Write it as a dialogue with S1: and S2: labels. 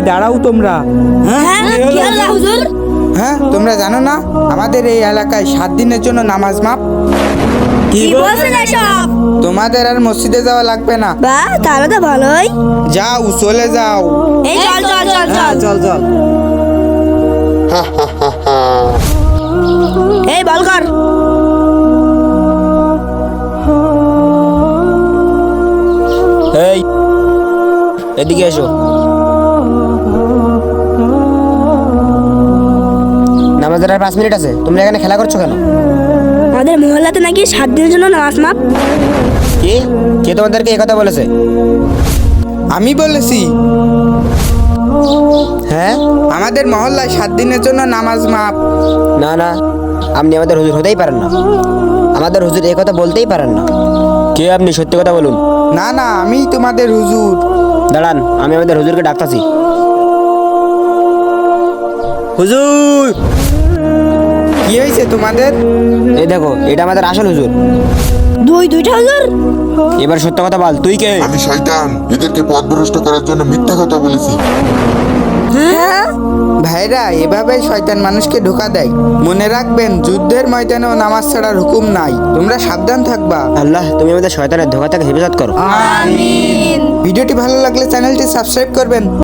S1: দাঁড়াও তোমরা।
S2: হ্যাঁ, তোমরা জানো না আমাদের এই এলাকায় 7 দিনের জন্য নামাজ মাপ।
S3: কি বলছেন এসব?
S2: তোমাদের আর মসজিদে যাওয়া লাগবে না।
S3: বাহ, তাহলে তো ভালোই।
S2: যাও, চলে যাও।
S3: এই চল চল চল চল
S1: চল চল।
S3: এই বল কর।
S1: এই এদিকে এসো। নামাজের আর 5 মিনিট আছে, তোমরা এখানে খেলা করছো কেন?
S3: আমাদের মহল্লাতে নাকি 7 দিনের জন্য নামাজ মাপ।
S1: কি? কে তোমাদেরকে এই কথা বলেছে?
S2: আমি বলেছি
S1: হ্যাঁ?
S2: আমাদের মহল্লায় 7 দিনের জন্য নামাজ মাপ।
S1: না না, আপনি আমাদের হুজুর হতেই পারেন না। আমাদের হুজুর এই কথা বলতেই পারেন না। কে আপনি? সত্যি কথা বলুন।
S2: না না, আমি তোমাদের হুজুর।
S1: দাঁড়ান, আমি আমাদের হুজুরকে ডাকতাছি। হুজুর!
S2: কি হয়েছে তোমাদের?
S1: এই দেখো, এটা আমাদের আসল হুজুর।
S3: দুইটা হুজুর?
S1: এবার সত্য কথা বল, তুই কে?
S4: আমি শয়তান, এদেরকে পথভ্রষ্ট করার জন্য মিথ্যা কথা বলেছি।
S3: হ্যাঁ।
S2: ভাইরা, এভাবে শয়তান মানুষকে ধোঁকা দেয়। মনে রাখবেন, যুদ্ধের ময়দানেও নামাজ ছাড়ার হুকুম নাই। তোমরা সাবধান থাকবা।
S1: আল্লাহ, তুমি আমাদের শয়তানের ধোঁকা থেকে হেফাজত করো।
S3: আমিন।
S2: ভিডিওটি ভালো লাগলে চ্যানেলটি সাবস্ক্রাইব করবেন।